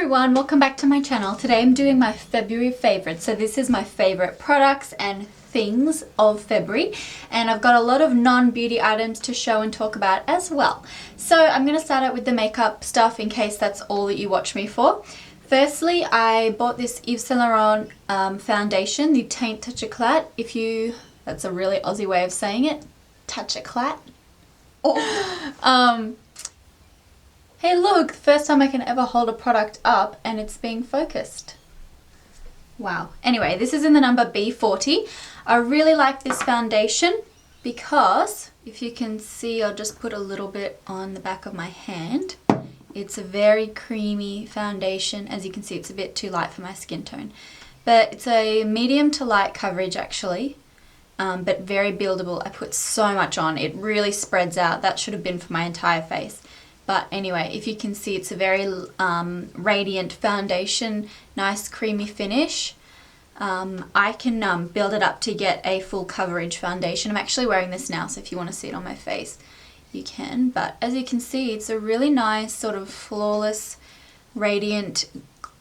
everyone, welcome back to my channel. Today I'm doing my February favorites. So this is my favorite products and things of February, and I've got a lot of non-beauty items to show and talk about as well. So I'm going to start out with the makeup stuff in case that's all that you watch me for. Firstly, I bought this Yves Saint Laurent foundation, the Teint Touch Eclat. That's a really Aussie way of saying it, Touch Eclat. Oh. Hey look, first time I can ever hold a product up and it's being focused. Wow. Anyway, this is in the number B40. I really like this foundation because, if you can see, I'll just put a little bit on the back of my hand. It's a very creamy foundation. As you can see, it's a bit too light for my skin tone. But it's a medium to light coverage actually, but very buildable. I put so much on. It really spreads out. That should have been for my entire face. But anyway, if you can see, it's a very radiant foundation, nice creamy finish. I can build it up to get a full coverage foundation. I'm actually wearing this now, so if you want to see it on my face, you can. But as you can see, it's a really nice sort of flawless, radiant,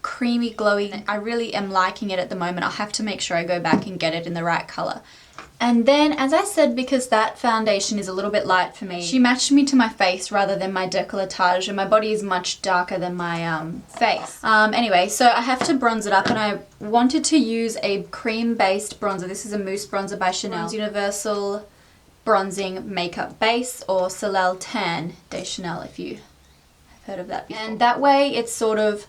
creamy, glowy. I really am liking it at the moment. I'll have to make sure I go back and get it in the right color. And then, as I said, because that foundation is a little bit light for me, she matched me to my face rather than my décolletage, and my body is much darker than my face. Anyway, so I have to bronze it up, and I wanted to use a cream-based bronzer. This is a Mousse Bronzer by Chanel. Universal Bronzing Makeup Base, or Soleil Tan de Chanel, if you have heard of that before. And that way, it's sort of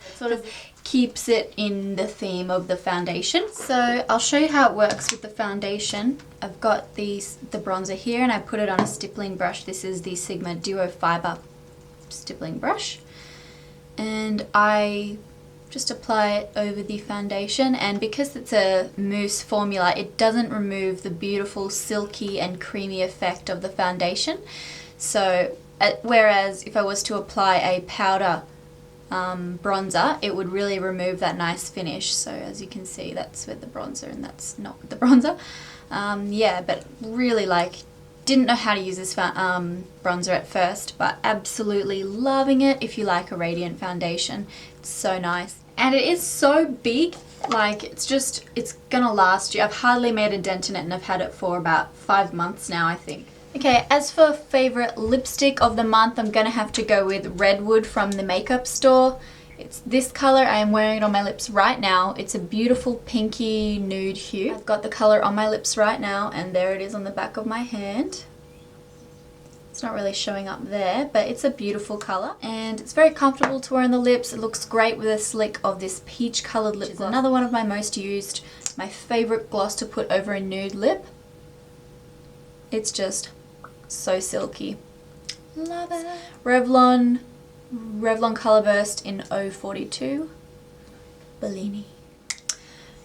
keeps it in the theme of the foundation. So I'll show you how it works with the foundation. I've got the bronzer here and I put it on a stippling brush. This is the Sigma Duo Fiber stippling brush. And I just apply it over the foundation, and because it's a mousse formula, it doesn't remove the beautiful silky and creamy effect of the foundation. So whereas if I was to apply a powder bronzer, it would really remove that nice finish. So as you can see, that's with the bronzer and that's not with the bronzer. Yeah, but really didn't know how to use this bronzer at first, but absolutely loving it if you like a radiant foundation. It's so nice. And it is so big, it's gonna last you. I've hardly made a dent in it and I've had it for about 5 months now, I think. Okay, as for favorite lipstick of the month, I'm gonna have to go with Redwood from the makeup store. It's this color. I am wearing it on my lips right now. It's a beautiful pinky nude hue. I've got the color on my lips right now, and there it is on the back of my hand. It's not really showing up there, but it's a beautiful color and it's very comfortable to wear on the lips. It looks great with a slick of this peach colored lip gloss. Another one of my most used, my favorite gloss to put over a nude lip. It's just so silky. Love it. Revlon Color Burst in 042. Bellini.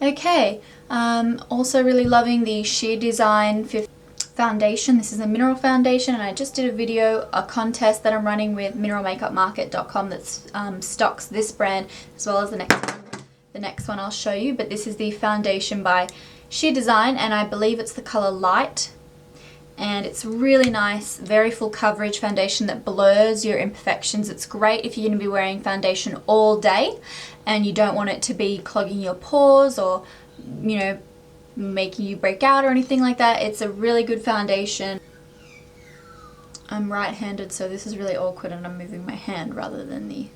Okay, also really loving the Sheer Design foundation. This is a mineral foundation, and I just did a contest that I'm running with mineralmakeupmarket.com that stocks this brand as well as the next one. The next one I'll show you, but this is the foundation by Sheer Design, and I believe it's the color Light. And it's really nice, very full coverage foundation that blurs your imperfections. It's great if you're going to be wearing foundation all day and you don't want it to be clogging your pores or, you know, making you break out or anything like that. It's a really good foundation. I'm right-handed, so this is really awkward and I'm moving my hand rather than I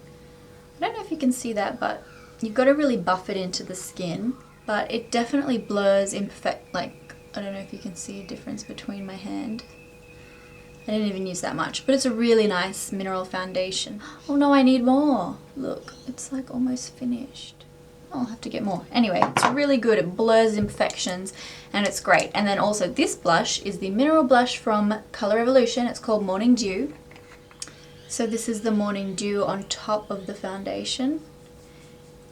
don't know if you can see that, but you've got to really buff it into the skin. But it definitely blurs I don't know if you can see a difference between my hand. I didn't even use that much, but it's a really nice mineral foundation. Oh no, I need more. Look, it's like almost finished. I'll have to get more. Anyway, it's really good. It blurs imperfections and it's great. And then also this blush is the mineral blush from Color Revolution. It's called Morning Dew. So this is the Morning Dew on top of the foundation.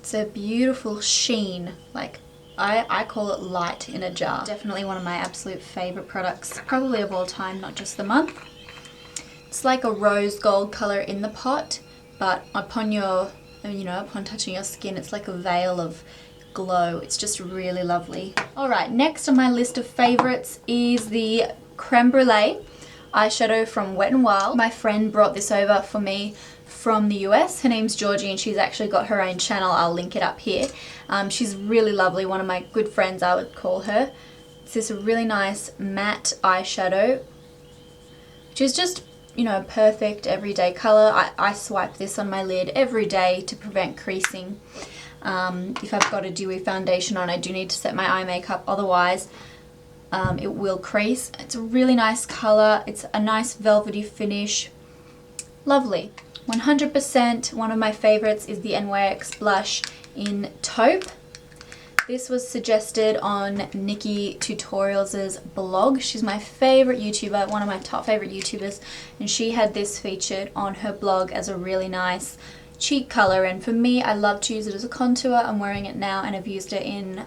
It's a beautiful sheen, I call it light in a jar. Definitely one of my absolute favorite products, probably of all time, not just the month. It's like a rose gold color in the pot, but upon touching your skin, it's like a veil of glow. It's just really lovely. Alright, next on my list of favorites is the Creme Brulee eyeshadow from Wet n Wild. My friend brought this over for me from the US. Her name's Georgie and she's actually got her own channel. I'll link it up here. She's really lovely, one of my good friends I would call her. It's this really nice matte eyeshadow, which is just, you know, perfect everyday colour. I swipe this on my lid every day to prevent creasing. If I've got a dewy foundation on, I do need to set my eye makeup, otherwise it will crease. It's a really nice colour. It's a nice velvety finish. Lovely. 100% one of my favourites is the Nyx Blush in Taupe. This was suggested on Nikki Tutorials' blog. She's my favourite YouTuber, one of my top favourite YouTubers, and she had this featured on her blog as a really nice cheek colour, and for me, I love to use it as a contour. I'm wearing it now and I've used it in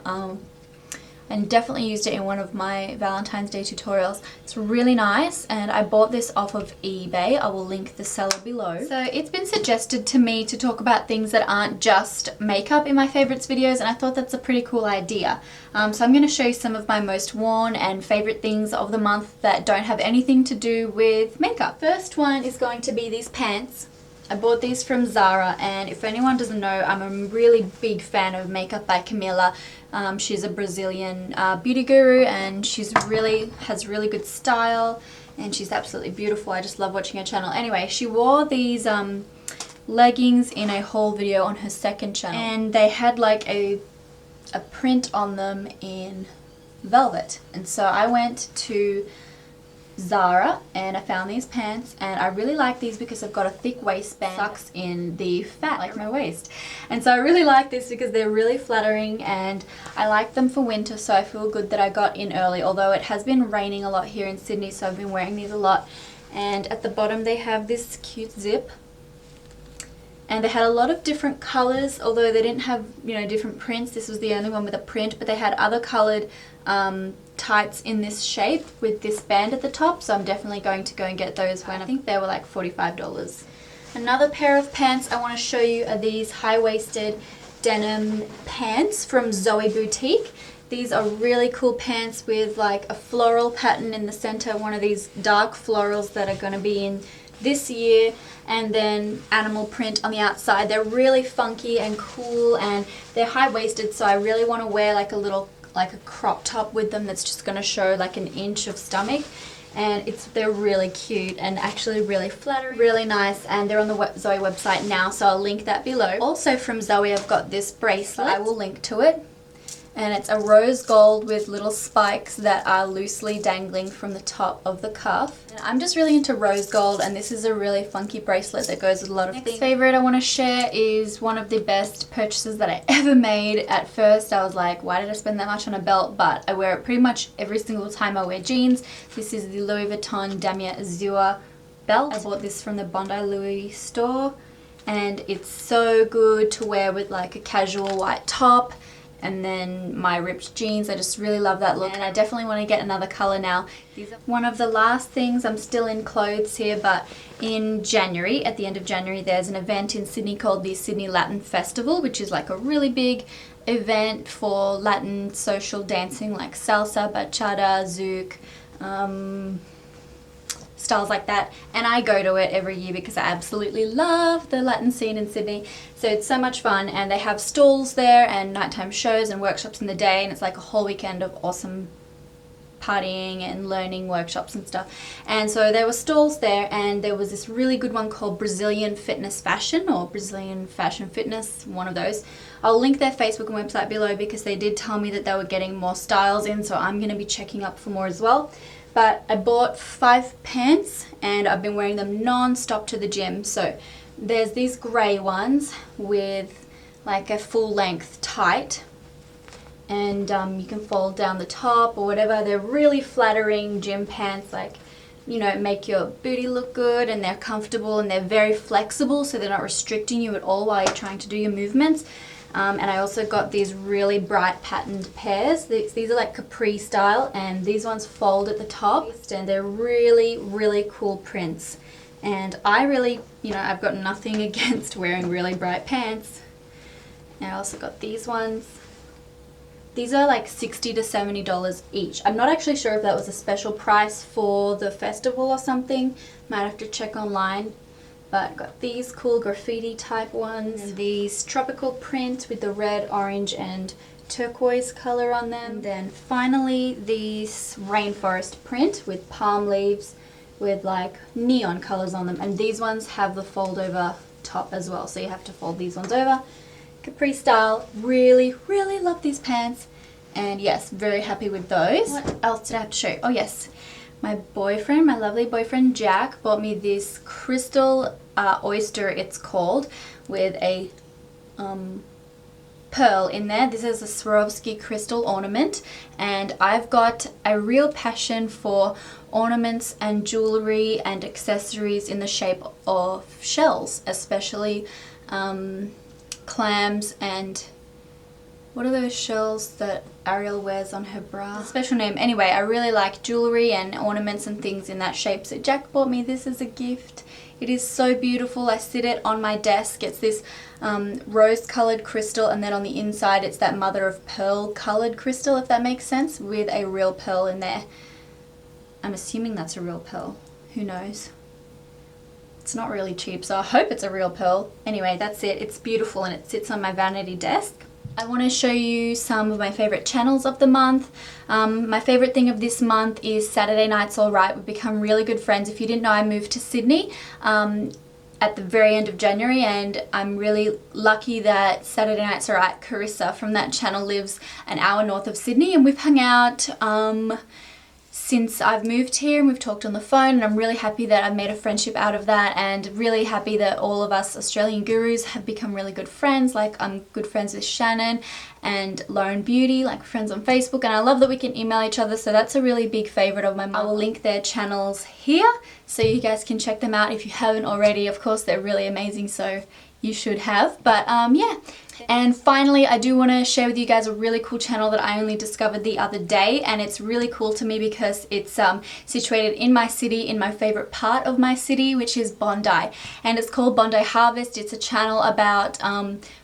and definitely used it in one of my Valentine's Day tutorials. It's really nice and I bought this off of eBay. I will link the seller below. So it's been suggested to me to talk about things that aren't just makeup in my favorites videos, and I thought that's a pretty cool idea. So I'm going to show you some of my most worn and favorite things of the month that don't have anything to do with makeup. First one is going to be these pants. I bought these from Zara, and if anyone doesn't know, I'm a really big fan of Makeup by Camila. She's a Brazilian beauty guru, and she's has really good style, and she's absolutely beautiful. I just love watching her channel. Anyway, she wore these leggings in a haul video on her second channel, and they had like a print on them in velvet. And so I went to Zara and I found these pants, and I really like these because they've got a thick waistband, sucks in the fat like my waist, and so I really like this because they're really flattering and I like them for winter, so I feel good that I got in early, although it has been raining a lot here in Sydney, so I've been wearing these a lot. And at the bottom they have this cute zip, and they had a lot of different colors, although they didn't have, you know, different prints. This was the only one with a print, but they had other colored tights in this shape with this band at the top, so I'm definitely going to go and get those when I think they were like $45. Another pair of pants I want to show you are these high-waisted denim pants from Zoe Boutique. These are really cool pants with like a floral pattern in the center, one of these dark florals that are going to be in this year, and then animal print on the outside. They're really funky and cool, and they're high-waisted, so I really want to wear like a crop top with them that's just going to show like an inch of stomach, and they're really cute and actually really flattering, really nice, and they're on the Zoe website now, so I'll link that below. Also from Zoe, I've got this bracelet. I will link to it, and it's a rose gold with little spikes that are loosely dangling from the top of the cuff. And I'm just really into rose gold, and this is a really funky bracelet that goes with a lot of things. Next favorite I want to share is one of the best purchases that I ever made. At first I was like, why did I spend that much on a belt? But I wear it pretty much every single time I wear jeans. This is the Louis Vuitton Damier Azure belt. I bought this from the Bondi Louis store, and it's so good to wear with like a casual white top and then my ripped jeans. I just really love that look, and I definitely want to get another color now. These are one of the last things. I'm still in clothes here, but in January, at the end of January, there's an event in Sydney called the Sydney Latin Festival, which is like a really big event for Latin social dancing like salsa, bachata, zouk, styles like that, and I go to it every year because I absolutely love the Latin scene in Sydney. So it's so much fun, and they have stalls there and nighttime shows and workshops in the day, and it's like a whole weekend of awesome partying and learning workshops and stuff. And so there were stalls there, and there was this really good one called Brazilian Fitness Fashion, or Brazilian Fashion Fitness, one of those. I'll link their Facebook and website below because they did tell me that they were getting more styles in, so I'm going to be checking up for more as well. But I bought 5 pants and I've been wearing them non-stop to the gym. So there's these grey ones with like a full length tight, and you can fold down the top or whatever. They're really flattering gym pants, like, you know, make your booty look good, and they're comfortable and they're very flexible, so they're not restricting you at all while you're trying to do your movements. And I also got these really bright patterned pairs. These are like capri style, and these ones fold at the top, and they're really, really cool prints. And I really, you know, I've got nothing against wearing really bright pants. And I also got these ones. These are like $60 to $70 each. I'm not actually sure if that was a special price for the festival or something. Might have to check online. But got these cool graffiti type ones, and these tropical print with the red, orange and turquoise color on them. And then finally these rainforest print with palm leaves with like neon colors on them, and these ones have the fold over top as well, so you have to fold these ones over. Capri style. Really love these pants, and yes, very happy with those. What else did I have to show you? Oh yes, my boyfriend, my lovely boyfriend Jack, bought me this crystal oyster, it's called, with a pearl in there. This is a Swarovski crystal ornament, and I've got a real passion for ornaments and jewelry and accessories in the shape of shells, especially clams and what are those shells that Ariel wears on her bra? Special name. Anyway, I really like jewelry and ornaments and things in that shape, so Jack bought me this as a gift. It is so beautiful. I sit it on my desk. It's this rose colored crystal, and then on the inside it's that mother of pearl colored crystal, if that makes sense, with a real pearl in there. I'm assuming that's a real pearl. Who knows? It's not really cheap, so I hope it's a real pearl. Anyway, that's it. It's beautiful and it sits on my vanity desk. I want to show you some of my favorite channels of the month. My favorite thing of this month is Saturday Night's Alright. We've become really good friends. If you didn't know, I moved to Sydney at the very end of January, and I'm really lucky that Saturday Night's Alright, Carissa from that channel, lives an hour north of Sydney, and we've hung out since I've moved here, and we've talked on the phone, and I'm really happy that I've made a friendship out of that, and really happy that all of us Australian gurus have become really good friends. Like, I'm good friends with Shannon and Lauren Beauty, like friends on Facebook, and I love that we can email each other, so that's a really big favourite of mine. I will link their channels here so you guys can check them out if you haven't already. Of course, they're really amazing, so you should have. But yeah. And finally, I do want to share with you guys a really cool channel that I only discovered the other day, and it's really cool to me because it's situated in my city, in my favorite part of my city, which is Bondi, and it's called Bondi Harvest. It's a channel about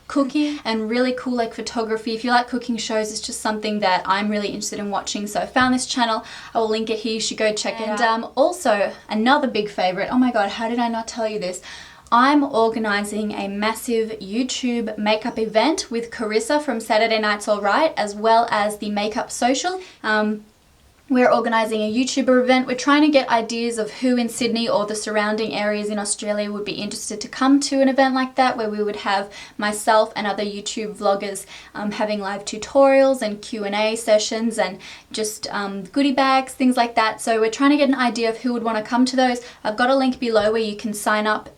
cooking and really cool like photography. If you like cooking shows, it's just something that I'm really interested in watching, so I found this channel. I will link it here. You should go check it out. And also another big favorite, oh my god, how did I not tell you this? I'm organising a massive YouTube makeup event with Carissa from Saturday Night's Alright, as well as the Makeup Social. We're organising a YouTuber event. We're trying to get ideas of who in Sydney or the surrounding areas in Australia would be interested to come to an event like that, where we would have myself and other YouTube vloggers having live tutorials and Q&A sessions and just goodie bags, things like that. So we're trying to get an idea of who would want to come to those. I've got a link below where you can sign up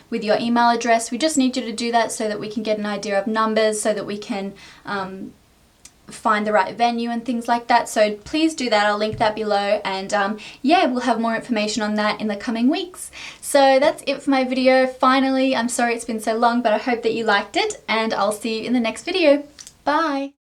with your email address. We just need you to do that so that we can get an idea of numbers, so that we can find the right venue and things like that. So please do that. I'll link that below, and yeah, we'll have more information on that in the coming weeks. So that's it for my video. Finally, I'm sorry it's been so long, but I hope that you liked it, and I'll see you in the next video. Bye!